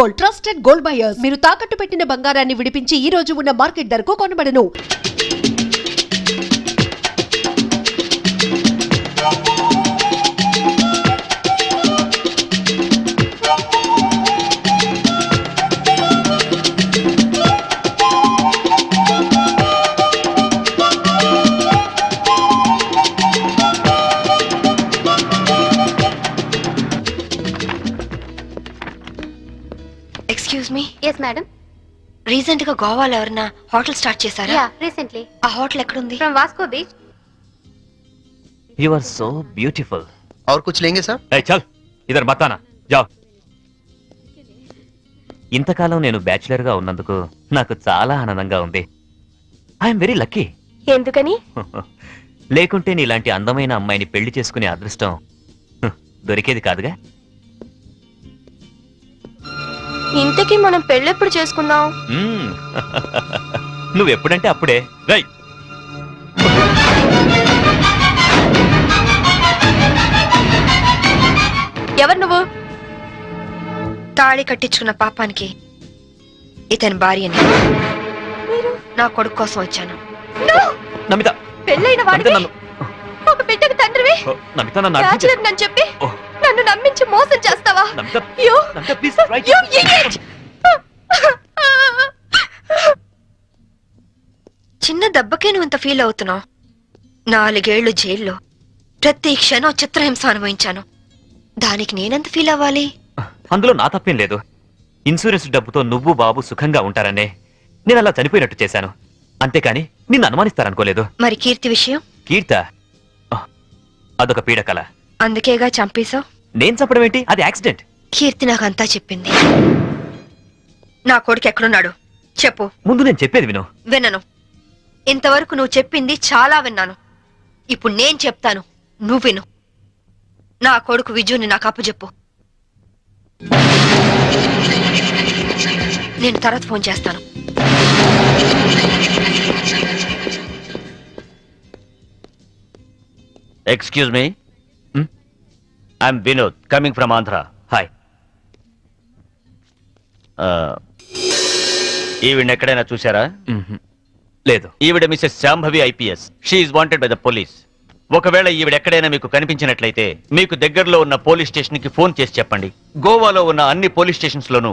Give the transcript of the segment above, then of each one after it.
Gold, trusted gold buyers. మీరు తాకట్టు పెట్టిన బంగారాన్ని విడిపించి ఈ రోజు ఉన్న మార్కెట్ ధరకు కొనబడను. Excuse me. Yes, madam. Recent గా గోవాలో ఎవరైనా హోటల్ స్టార్ట్ చేశారా? Yeah, recently. ఆ హోటల్ ఎక్కడ ఉంది? From Vasco Beach. You are so beautiful. और कुछ लेंगे सर? Hey, चल इधर बताना जाओ. ఇంతకాలం నేను బ్యాచిలర్ గా ఉన్నందుకు నాకు చాలా ఆనందంగా ఉంది. I'm very lucky. ఎందుకని? లేకుంటే నీలాంటి అందమైన అమ్మాయిని పెళ్లి చేసుకునే అదృష్టం దొరికేది కాదుగా. ఇంతకీ మనం పెళ్ళెప్పుడు చేసుకుందాం? నువ్వెప్పుడంటే అప్పుడే. రై ఎవరు నువ్వు? తాళి కట్టించుకున్న పాపానికి ఇతని భార్యని నా కొడుకు కోసం వచ్చాను. నమిత, పెళ్ళైన వాడికి నన్ను ఒక బిడ్డకు తండ్రివి నమిత నన్ను బ్యాచిలర్ నన్ను చెప్పి నన్ను నమ్మించి మోసం చేస్తావా? చిన్న దెబ్బకే నువ్వు ఇంత ఫీల్ అవుతున్నావు. 4 ఏళ్లు జైల్లో ప్రతి క్షణం చిత్రహింస అనుభవించాను. దానికి నేనెంత ఫీల్ అవ్వాలి? అందులో నా తప్పేం లేదు. ఇన్సూరెన్స్ డబ్బుతో నువ్వు బాబు సుఖంగా ఉంటారనే నేను అలా చనిపోయినట్టు చేశాను. అంతేకాని నిన్ను అనుమానిస్తారనుకోలేదు. మరి కీర్తి విషయం? కీర్త అదొక పీడకల. అందుకేగా చంపేశావు. నేను చంపడం ఏంటి? అది యాక్సిడెంట్. కీర్తి నాకంతా చెప్పింది. నా కొడుకు ఎక్కడున్నాడు చెప్పు. ముందు నేను చెప్పేది విను. వినను. ఇంతవరకు నువ్వు చెప్పింది చాలా విన్నాను. ఇప్పుడు నేను చెప్తాను, నువ్వు విను. నా కొడుకు విజుని నాకు అప్పచెప్పు. నేను తర్వాత ఫోన్ చేస్తాను. Excuse me. I'm Vinod, coming from Andhra. Hi. ఈవిడ ఎక్కడైనా చూసారా? లేదు. ఈవిడ Mrs Shambhavi IPS. She is wanted by the police. ఒకవేళ ఈవిడ ఎక్కడైనా మీకు కనిపించినట్లయితే మీకు దగ్గరలో ఉన్న పోలీస్ స్టేషన్ కి ఫోన్ చేసి చెప్పండి. గోవాలో ఉన్న అన్ని పోలీస్ స్టేషన్స్ లోనూ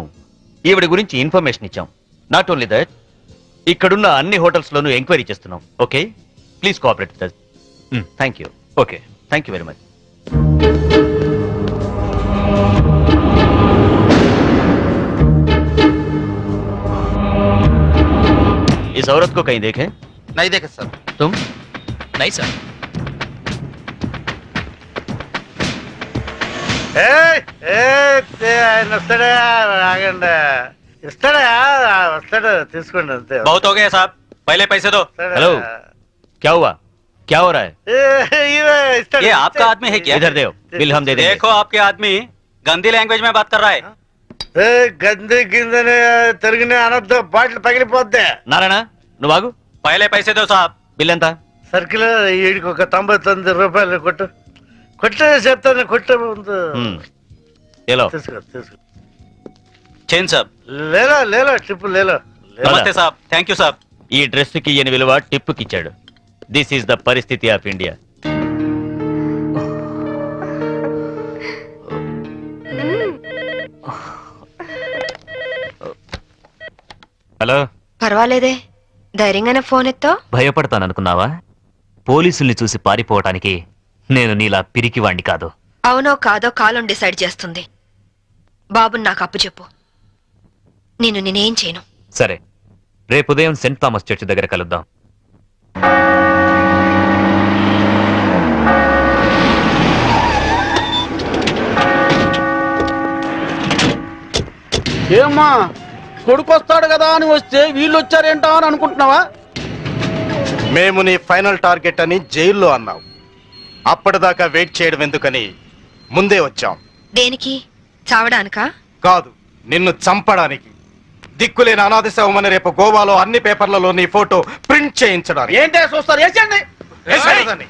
ఈవిడ గురించి ఇన్ఫర్మేషన్ ఇచ్చాం. నాట్ ఓన్లీ దట్, ఇక్కడున్న అన్ని హోటల్స్ లోనూ ఎంక్వైరీ చేస్తున్నాం. Okay, please cooperate with us. Thank you. Okay, thank you very much. इस औरत को कहीं देखे? नहीं देखे सर. तुम? नहीं सर. తీసుకోండి అంతే. बहुत हो गया साहब, पहले पैसे दो. हेलो, क्या हुआ? क्या हो रहा है? ये आपका आदमी है क्या? इधर दो, बिल हम दे देंगे. देखो आपके आदमी गंदी लैंग्वेज में बात कर रहा है. గంది గిందని తిరిగిన అనొద్దు, బాటిల్ పగిలిపోద్ది. నారాయణ నువ్వు ఆగు. पहले पैसे दो साहब. బిల్ ఎంత? సర్కిల్ వీడికి ఒక 99 రూపాయలు కొట్టు. చెప్తాను, కొట్టు ముందు. ఏలో తీసుకో. चेन साहब. లేలో టిప్ లేలో. नमस्ते साहब, थैंक यू साहब. ఈ డ్రెస్ కి ఈయన విలువ టిప్పుకి ఇచ్చాడు. దిస్ ఈస్ ద పరిస్థితి ఆఫ్ ఇండియా. హలో. పర్వాలేదే, ధైర్యంగానే ఫోన్ ఎత్తో. భయపడతాననుకున్నావా? పోలీసుల్ని చూసి పారిపోవటానికి నేను నీలా పిరికివాణ్ణి కాదు. అవునో కాదో కాలం డిసైడ్ చేస్తుంది. బాబుని నాకు అప్పచెప్పు. నేనేం చేయను. సరే, రేపు ఉదయం సెంట్ థామస్ చర్చ్ దగ్గర కలుద్దాం. ఏమ్మా, కొడుకు వస్తాడు కదా అని వస్తే వీళ్ళు వచ్చారేంటా అని అనుకుంటున్నావా? మేము నీ ఫైనల్ టార్గెట్ అని జైల్లో అన్నావు. అప్పటిదాకా వెయిట్ చేయడం ఎందుకని ముందే వచ్చాం. దేనికి? చావడానికా? కాదు, నిన్ను చంపడానికి. దిక్కులేని అనాథ శవమని రేపు గోవాలో అన్ని పేపర్లలో నీ ఫోటో ప్రింట్ చేయించడానికి. ఏంటే చూస్తారు? వేసేయండి.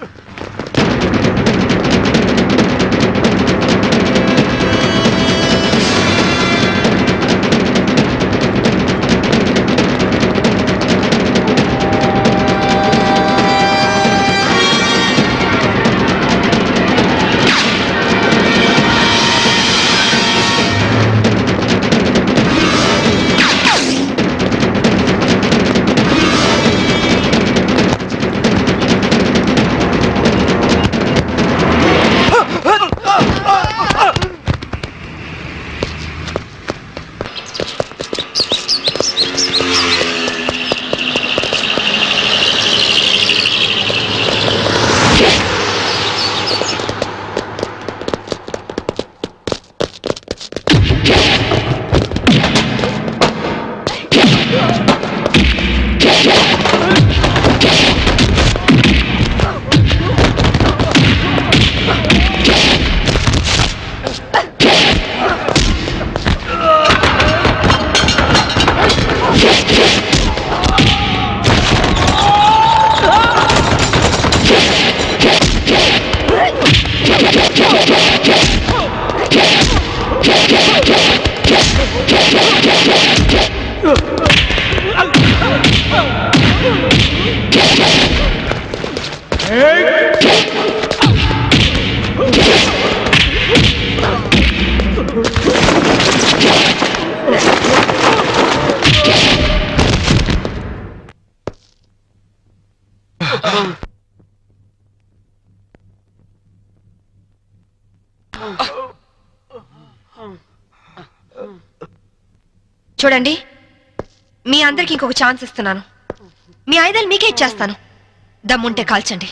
చూడండి, మీ అందరికి ఇంకొక ఛాన్స్ ఇస్తున్నాను. మీ ఆయుధాలు మీకే ఇచ్చేస్తాను. దమ్ముంటే కాల్చండి.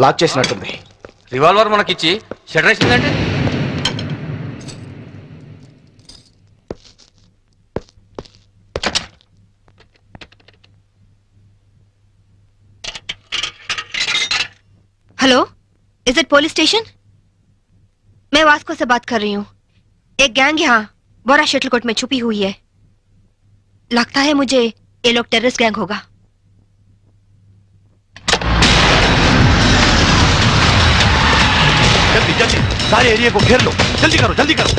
లాక్ చేసినట్టుంది. రివాల్వర్ మనకిచ్చి షటర్ వేసిందంటే hello, is it police station? मैं वास्को से बात कर रही हूँ. एक गैंग यहाँ बोरा शटलकोट में छुपी हुई है. लगता है मुझे ये लोग टेररिस्ट गैंग होगा. जल्दी जल्दी सारे एरिया को घेर लो. जल्दी करो जल्दी करो.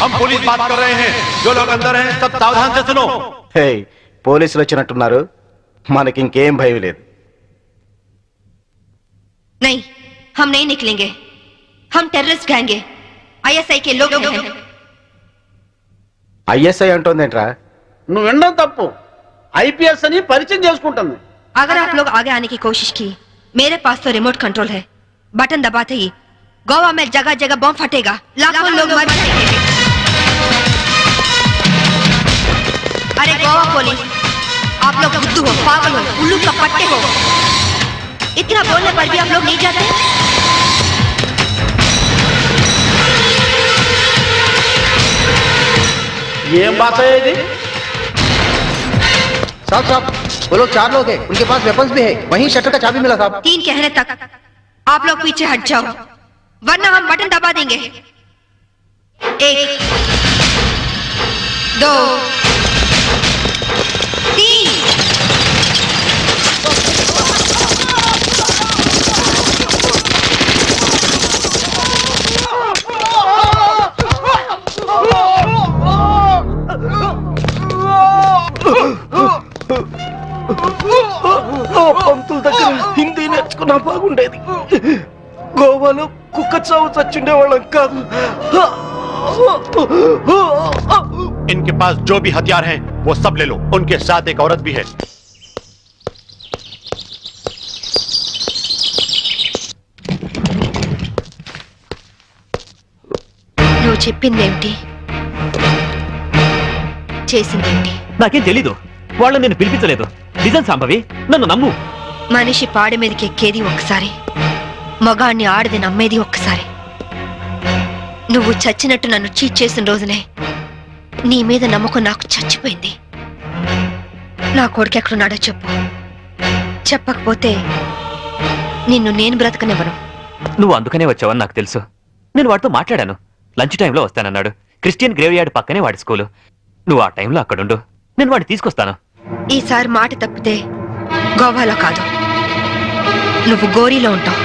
हम पुलिस बात कर रहे हैं. जो लोग अंदर हैं सब सावधान से सुनो. हे పోలీసులు వచ్చినట్టున్నారు. మనకి ఇంకేం భయం లేదు. नहीं, हम नहीं निकलेंगे. हम टेररिस्ट गैंग है. आईएसआई के लोग हैं. ఐఎస్ఐ అంటోందేంట్రా? నువ్వు వినడం తప్పు. ఐపీఎస్ అని పరిచయం చేసుకుంటుంది. अगर आप लोग आगे आने की कोशिश की, मेरे पास तो रिमोट कंट्रोल है. बटन दबाते ही गोवा में जगह जगह बम फटेगा. लाखों लोग मर जाएंगे. अरे गोवा पुलिस, आप लोग बुद्धू हो, पागल हो, उल्लू का पट्टे हो. इतना बोलने पर भी आप लोग नहीं जाते. ఏం భాష ఇది? साहब साहब, वो लोग 4 लोग हैं. उनके पास वेपन्स भी है. वहीं शटर का चाबी मिला साहब. 3 कहने तक आप लोग पीछे हट जाओ, वरना हम बटन दबा देंगे. 1 2 3. పంతుల దగ్గర హిందీ నేర్చుకున్నా బాగుండేది. గోవాలో కుక్క చావు చచ్చుండేవాళ్ళం కాదు. इनके पास जो भी हथियार हैं वो सब ले लो. उनके साथ एक औरत भी है. నువ్వు చెప్పిందేమిటి, చేసిందేమిటి? నాకేం తెలీదు. వాళ్ళని నేను పిలిపించలేదు. నిజం సాంబవి, నన్ను నమ్ము. మనిషి పాడి మీదకి ఎక్కేది ఒక్కసారి, మగాణ్ణి ఆడది నమ్మేది ఒక్కసారి. నువ్వు చచ్చినట్టు నన్ను చీట్ చేసిన రోజునే నీ మీద నమ్మకం నాకు చచ్చిపోయింది. నా కొడుకు ఎక్కడున్నాడో చెప్పు. చెప్పకపోతే నిన్ను నేను బ్రతకనివ్వను. నువ్వు అందుకనే వచ్చావని నాకు తెలుసు. నేను వాడితో మాట్లాడాను. లంచ్ టైంలో వస్తానన్నాడు. క్రిస్టియన్ గ్రేవ్ యార్డ్ పక్కనే వాడి స్కూలు. నువ్వు ఆ టైంలో అక్కడుండు, నేను వాడిని తీసుకొస్తాను. ఈసారి మాట తప్పితే గోవాలో కాదు, నువ్వు గోరీలో ఉంటావు.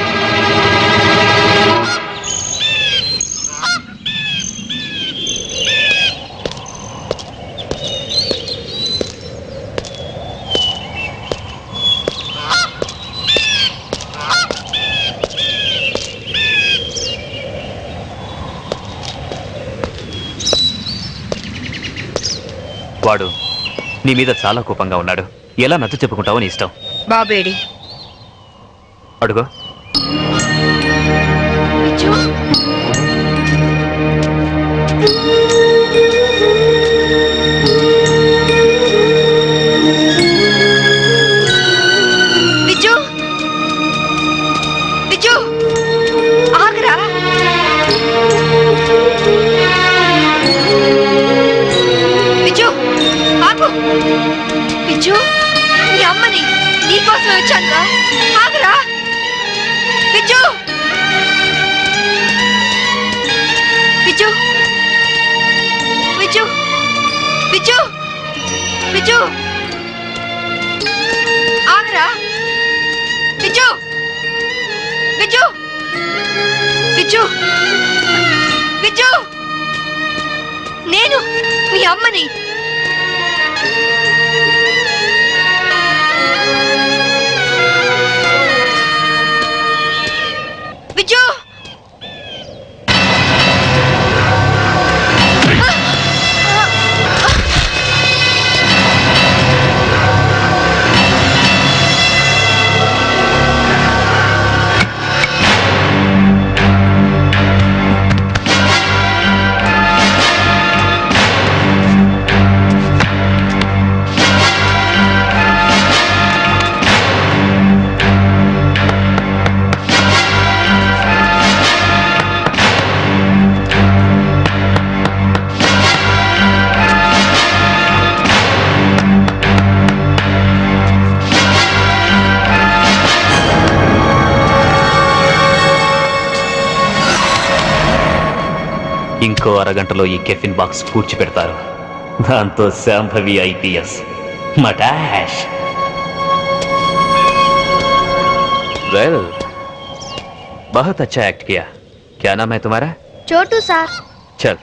వాడు నీ మీద చాలా కోపంగా ఉన్నాడు. ఎలా నచ్చ చెప్పుకుంటావో నీ ఇష్టం. బాబేడి అడుగు. విజు విజు విజు ఆగరా. విజు ఆగు. విజు నీ అమ్మని నీకోసం వచ్చానురా. ఆగరా విజు. విజు విజు విజు విజు ఆగరా. విజు విజు విజు విజు నేను మీ అమ్మని. విజు ఇంకో అరగంటలో ఈ కెఫిన్ బాక్స్ పూడ్చి పెడతారు. దాంతో శాంభవి ఐపీఎస్ మటాష్. వెల్, बहुत अच्छा एक्ट किया. क्या नाम है तुम्हारा? చోటు సార్. चल.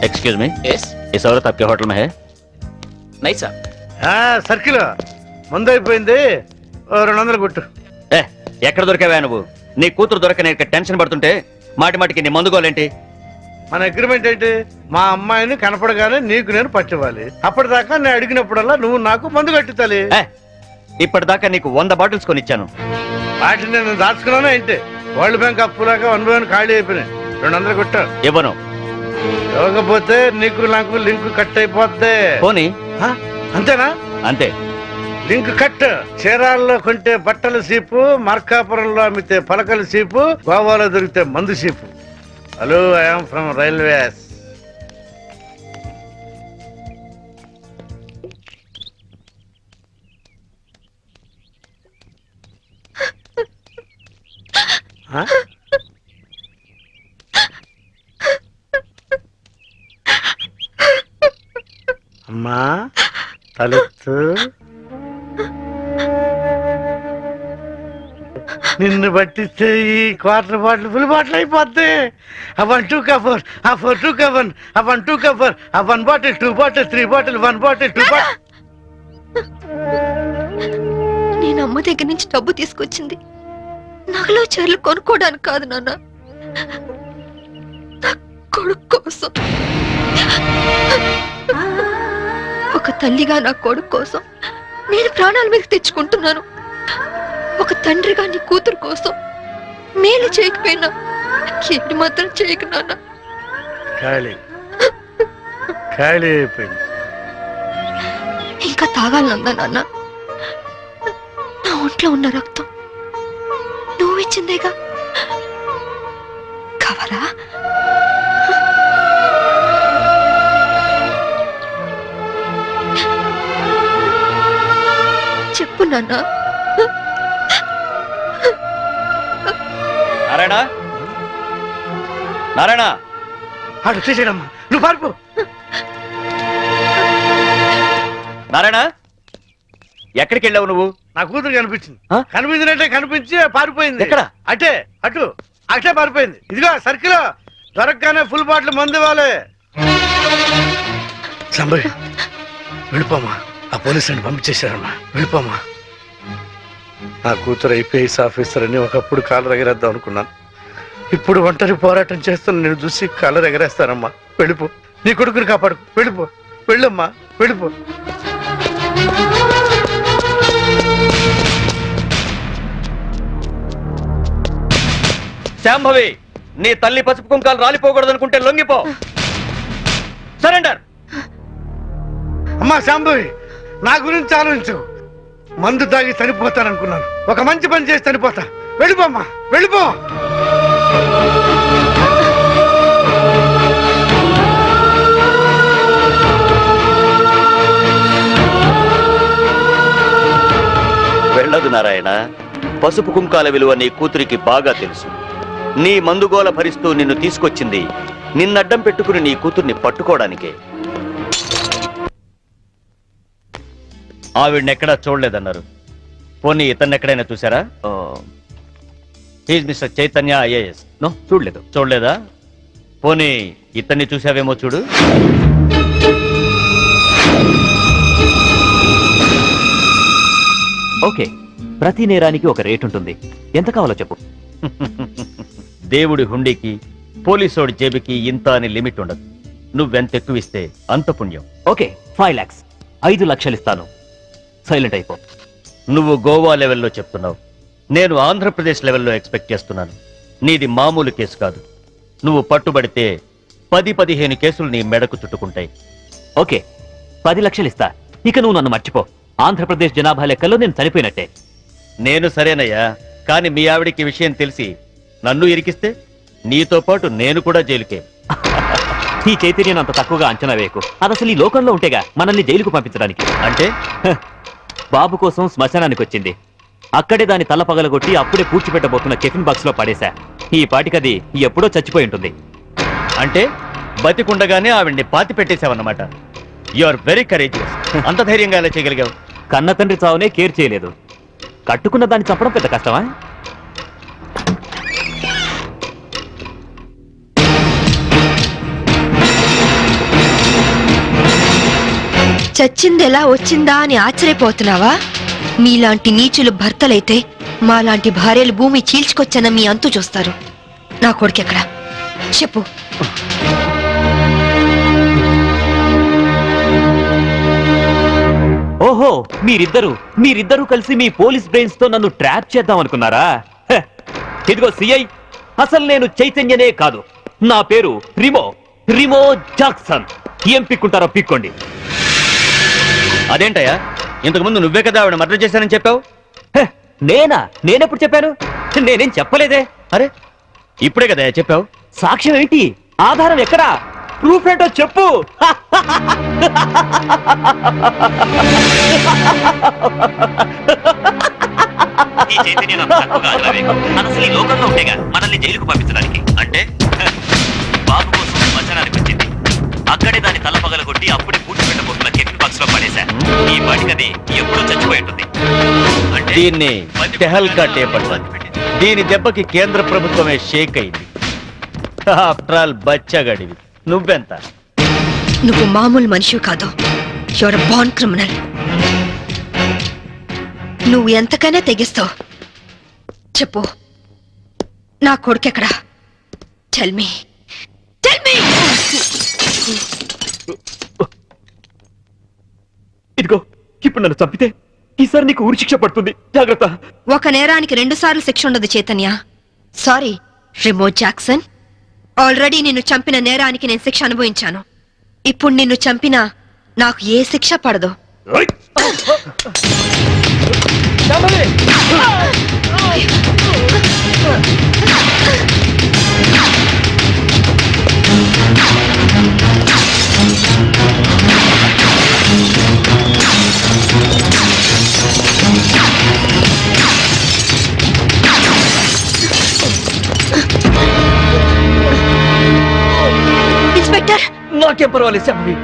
एक्सक्यूज मी, इस औरत आपके होटल में है? नहीं साहब. సర్కిల్ ముందు అయిపోయింది. 200 కొట్టు. ఏ ఎక్కడ దొరికావా నువ్వు? నీ కూతురు దొరకని టెన్షన్ పడుతుంటే మాటి మాటికి నీ మందుకోలేంటి? మన అగ్రిమెంట్ ఏంటి? మా అమ్మాయిని కనపడగానే నీకు నేను పట్టివ్వాలి. అప్పటిదాకా నేను అడిగినప్పుడల్లా నువ్వు నాకు మందు కట్టించాలి. ఇప్పటిదాకా నీకు 100 బాటిల్స్ కొనిచ్చాను. వాటిని నేను దాచుకున్నానా ఏంటి? వరల్డ్ బ్యాంక్ అప్పులాగా అనుభవాన్ని ఖాళీ అయిపోయినాయి. 200 కొట్టు. ఇవ్వను. ఇవ్వకపోతే నీకు నాకు లింక్ కట్ అయిపోద్ది. పోనీ. అంతేనా? అంతే. Link cut. చీరాల్లో కొంటే బట్టల సీపు, మార్కాపురంలో అమ్మితే పలకల సీపు, గోవాలో దొరికితే మందు cheap. Hello, I'm from railways. అమ్మా తలెత్తు. నిన్ను పట్టిస్తే ఈ క్వార్టర్ బాటిల్ ఫుల్ బాటిల్ అయిపోద్ది. ఆ 1 2 కవర్, ఆ 4 2 కవర్, ఆ 1 2 కవర్, ఆ 1 bottle 2 bottle 3 bottle 1 bottle 2 bottle. నేను అమ్మ దగ్గర నుంచి డబ్బు తీసుకొచ్చింది నగలో చీరలు కొనుక్కోవడానికి కాదు నాన్న, నా కొడుకు కోసం. ఒక తల్లిగా నా కొడుకు కోసం నేను ప్రాణాల మీద తెచ్చుకుంటున్నాను. ఒక తండ్రిగా నీ కూతురు కోసం మేలు చేయకపోయినా ఏడు మాత్రం చేయకు నాన్న. ఖాళీ ఖాళీ అయిపోయింది. ఇంకా తాగాలనుందా నాన్న? నా ఒంట్లో ఉన్న రక్తం నువ్వు ఇచ్చిందేగా. కావాలా? చెప్పు నాన్న. నారాయణ నారాయణ ఆడు వచ్చేసాడమ్మా, నువ్వు పారిపో. నారాయణ ఎక్కడికి వెళ్ళావు నువ్వు? నా కూతురు కనిపించింది. ఆ? కనిపించినట్టే కనిపించి పారిపోయింది. ఎక్కడ? అటే అటే పారిపోయింది. ఇదిగో సర్కిల్ దొరకగానే ఫుల్ బాటిల్ మందు ఇవ్వాలి. సంబయ్ వెళ్ళిపోమ్మా, ఆ పోలీసు అని పంపించేశారమ్మా, వెళ్ళిపోమ్మా. నా కూతురు ఐపీఎస్ ఆఫీసర్ అని ఒకప్పుడు కాలు ఎగరేద్దాం అనుకున్నాను. ఇప్పుడు ఒంటరి పోరాటం చేస్తున్న నేను చూసి కాలు ఎగరేస్తానమ్మా. వెళ్ళిపో, నీ కొడుకుని కాపాడు. వెళ్ళిపో, వెళ్ళమ్మా, వెళ్ళిపో. శాంభవి, నీ తల్లి పసుపు కుంకాలు రాలిపోకూడదనుకుంటే లొంగిపో. సరెండర్. అమ్మా శాంభవి, నా గురించి ఆలోచించు. మందు తాగి చనిపోతాననుకున్నాను, ఒక మంచి పని చేసి చనిపోతా. వెళ్ళిపోమ్మా, వెళ్ళిపో. వెళ్ళదు నారాయణ. పసుపు కుంకాల విలువ నీ కూతురికి బాగా తెలుసు. నీ మందుగోల భరిస్తూ నిన్ను తీసుకొచ్చింది నిన్నడ్డం పెట్టుకుని నీ కూతుర్ని పట్టుకోవడానికే. ఆవిడనెక్కడా చూడలేదన్నారు. పోనీ ఇతన్ని ఎక్కడైనా చూసారా? He's mister Chaitanya IAS. No, చూడలేదు. చూడలేదా? పోనీ ఇతన్ని చూసావేమో చూడు. ఓకే, ప్రతి నేరానికి ఒక రేట్ ఉంటుంది. ఎంత కావాలో చెప్పు. దేవుడి హుండీకి పోలీసోడి జేబుకి ఇంత అని లిమిట్ ఉండదు. నువ్వెంత ఎక్కువ ఇస్తే అంత పుణ్యం. ఓకే, 5 lakhs, 5 లక్షలు ఇస్తాను. సైలెంట్ అయిపో. నువ్వు గోవా లెవెల్లో చెప్తున్నావు, నేను ఆంధ్రప్రదేశ్ లెవెల్లో ఎక్స్పెక్ట్ చేస్తున్నాను. నీది మామూలు కేసు కాదు. నువ్వు పట్టుబడితే 10-15 కేసులు నీ మెడకు చుట్టుకుంటాయి. ఓకే, 10 లక్షలు ఇస్తా. ఇక నువ్వు నన్ను మర్చిపో. ఆంధ్రప్రదేశ్ జనాభా లెక్కల్లో నేను చనిపోయినట్టే. నేను సరేనయ్యా, కానీ మీ ఆవిడికి విషయం తెలిసి నన్ను ఇరికిస్తే నీతో పాటు నేను కూడా జైలుకే. ఈ చైతన్యం అంత తక్కువగా అంచనా వేయకు. అది అసలు ఈ లోకంలో ఉంటేగా మనల్ని జైలుకు పంపించడానికి. అంటే బాబు కోసం శ్మశానానికి వచ్చింది. అక్కడే దాని తల పగలగొట్టి అప్పుడే పూడ్చిపెట్టబోతున్న టిఫిన్ బాక్స్ లో పడేశా. ఈ పాటికది ఎప్పుడో చచ్చిపోయి ఉంటుంది. అంటే బతికుండగానే ఆవిడ్ని పాతి పెట్టేశావన్నమాట. You are very courageous. అంత ధైర్యంగా ఎలా చేయగలిగావు? కన్న తండ్రి చావునే కేర్ చేయలేదు. కట్టుకున్న దాన్ని చంపడం పెద్ద కష్టమా? చచ్చింది ఎలా వచ్చిందా అని ఆశ్చర్యపోతున్నావా? మీలాంటి నీచులు భర్తలైతే మాలాంటి భార్యలు భూమి చీల్చుకొచ్చన్న మీ అంతు చూస్తారు. నా కొడుకెక్కడ చెప్పు. ఓహో, మీరిద్దరూ కలిసి మీ పోలీస్ బ్రెయిన్స్ తో నన్ను ట్రాప్ చేద్దాం అనుకున్నారా? హ, ఇదిగో సిఐ, అసలు నేను చైతన్యనే కాదు. నా పేరు రిమో జాక్సన్. ఏం పిక్కుంటారో పిక్కోండి. అదేంటయ్యా, ఇంతకుముందు నువ్వే కదా ఆవిడ మర్డర్ చేశానని చెప్పావు. హ, నేనెప్పుడు చెప్పాను? నేనేం చెప్పలేదే. అరే, ఇప్పుడే కదా చెప్పావు. సాక్ష్యం ఏంటి? ఆధారం ఎక్కడా? ప్రూఫ్ ఏంటో చెప్పు. ఈ చైతన్యం అంత తక్కువగా అంచనా వేయకు. అది అసలు ఈ లోకంలో ఉంటేగా మనల్ని జైలుకు పంపించడానికి. అంటే బాబు కోసం శ్మశానానికి వచ్చింది. అక్కడే దాని తల పగలగొట్టి అప్పుడే పూడ్చిపెట్టబోతున్న టిఫిన్ బాక్స్ లో పడేశా. ఈ పాటికది ఎప్పుడో చచ్చిపోయి ఉంటుంది. అంటే దీన్ని టెహల్కా టేప్ అంటారు. దీని దెబ్బకి కేంద్ర ప్రభుత్వమే షేక్ అయింది. ఆఫ్టర్ ఆల్ బచ్చగడివి. నువ్వెంత? నువ్వు మామూలు మనిషి కాదు. Your born criminal. నువ్వు ఎంతకైనా తెగిస్తావు. చెప్పు, నా కొడుకెక్కడా? Tell me. ఇదిగో, ఇప్పుడు నన్ను చంపితే ఈసారి నీకు ఊరి శిక్ష పడుతుంది. జాగ్రత్త. ఒక నేరానికి 2 సార్లు శిక్ష ఉండదు Chaitanya. Sorry Remo Jackson. Already నిన్ను చంపిన నేరానికి నేను శిక్ష అనుభవించాను. ఇప్పుడు నిన్ను చంపినా నాకు ఏ శిక్ష పడదు. నాకేం పర్వాలేదు శాంభవి.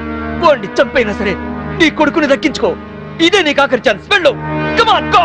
వాడిని చంపైనా సరే నీ కొడుకుని దక్కించుకో. ఇదే నీకు ఆఖరి ఛాన్స్. వెళ్ళు. Come on, go.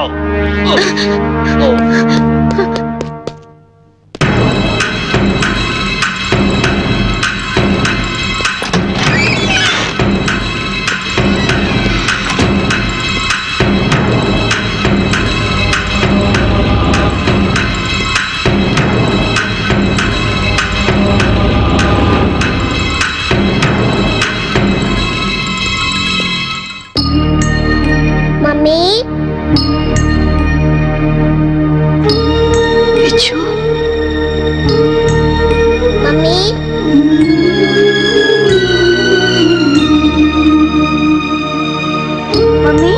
మమ్మీ విచ్చు, మమ్మీ మమ్మీ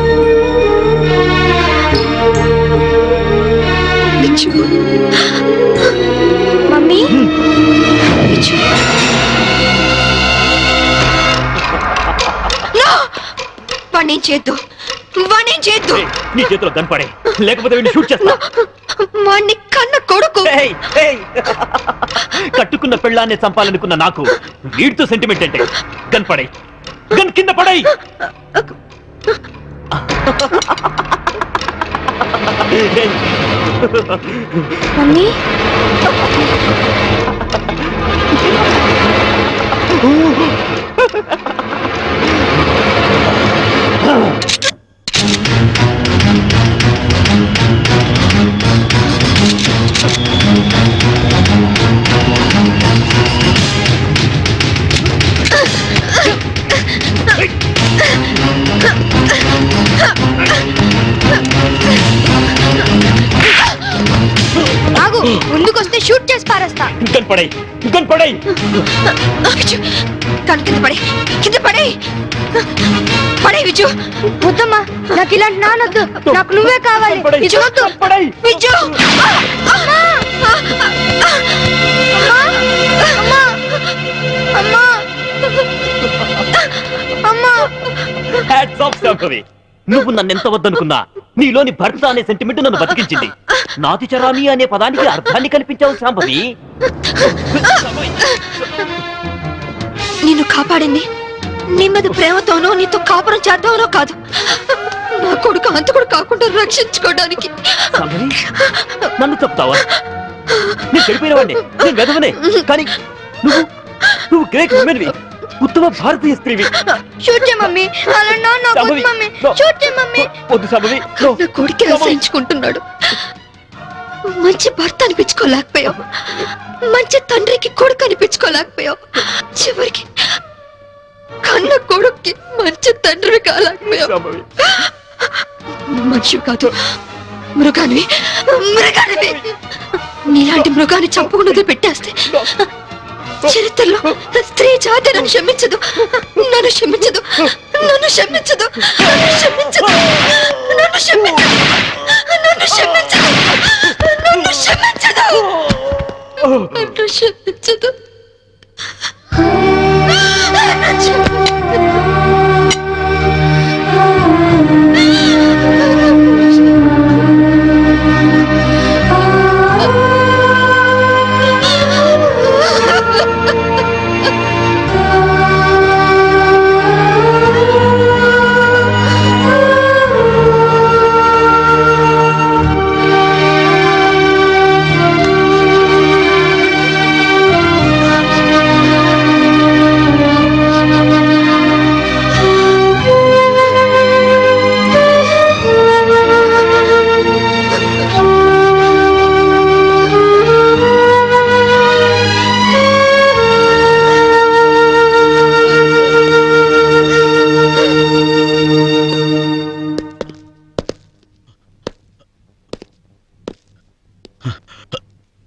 విచ్చు, మమ్మీ విచ్చు. వాణ్ణేం చేద్దు, వాణ్ణేం చేద్దు. నీ చేతిలో కనపడే, లేకపోతే వీడిని షూట్ చేస్తా. వాణ్ణి కన్న కొడుకు. ఏయ్, ఏయ్. కట్టుకున్న పెళ్ళాన్ని చంపాలనుకున్న నాకు వీడితో సెంటిమెంట్ అంటే కనపడే. గన్ కింద పడై. మమ్మీ ఆగు, ముందుకొస్తే షూట్ చేసి పారేస్తా. కనపడే, కనపడే. విచ్చు, కన్ను కింద పడే, కింద పడే, పడే విచ్చు. వద్దమ్మా, నాకు ఇలాంటి నానొద్దు, నాకు నువ్వే కావాలి. విచ్చు వద్దు. విచ్చు. అమ్మా అమ్మా అమ్మా హ్యాట్స్ ఆఫ్ శాంభవి. నువ్వు నన్ను ఎంత వద్దనుకున్నా నీలోని భర్త అనే సెంటిమెంట్ నన్ను బతికించింది. నాతి చరామి అనే పదానికి అర్థాన్ని కల్పించావు శాంభవి. నిన్ను కాపాడింది నీ మీద ప్రేమతోనో నీతో కాపురం చేద్దామనో కాదు, నా కొడుకు అంతకుడు కాకుండా రక్షించుకోవడానికి. శాంభవి, నన్ను చెప్తావా? నేను చెడిపోయినవాడిని, నేను వెదవనే. కానీ నువ్వు నువ్వు గ్రేట్ ఉమెన్వి, ఉత్తమ భారతీయ స్త్రీవి. షూట్ చేయ మమ్మీ, అలా నాన్న శాంభవి, మమ్మీ, no. షూట్ చేయ మమ్మీ. వద్దు శాంభవి, no. నా కొడుకు అసహించుకుంటున్నాడు. మంచి భర్త అనిపించుకోలేకపోయావు, మంచి తండ్రికి కొడుకు అనిపించుకోలేకపోయావు, చివరికి కన్న కొడుక్కి మంచి తండ్రి కాలేకపోయావు. శాంభవి, మనిషి కాదు, మృగానివి, మృగానివి. నీలాంటి మృగాన్ని చంపకుండా పెట్టేస్తే చరిత్రలో స్త్రీ జాతి నన్ను క్షమించదు, నన్ను క్షమించదు, నన్ను క్షమించదు, నన్ను క్షమించదు, నన్ను క్షమించదు, నన్ను క్షమించదు, నన్ను క్షమించదు, నన్ను క్షమించదు, నన్ను క్షమించదు.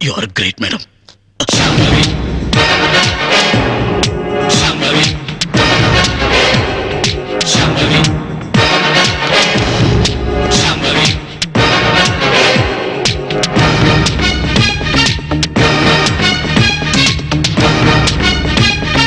You are great, madam. Shambhavi.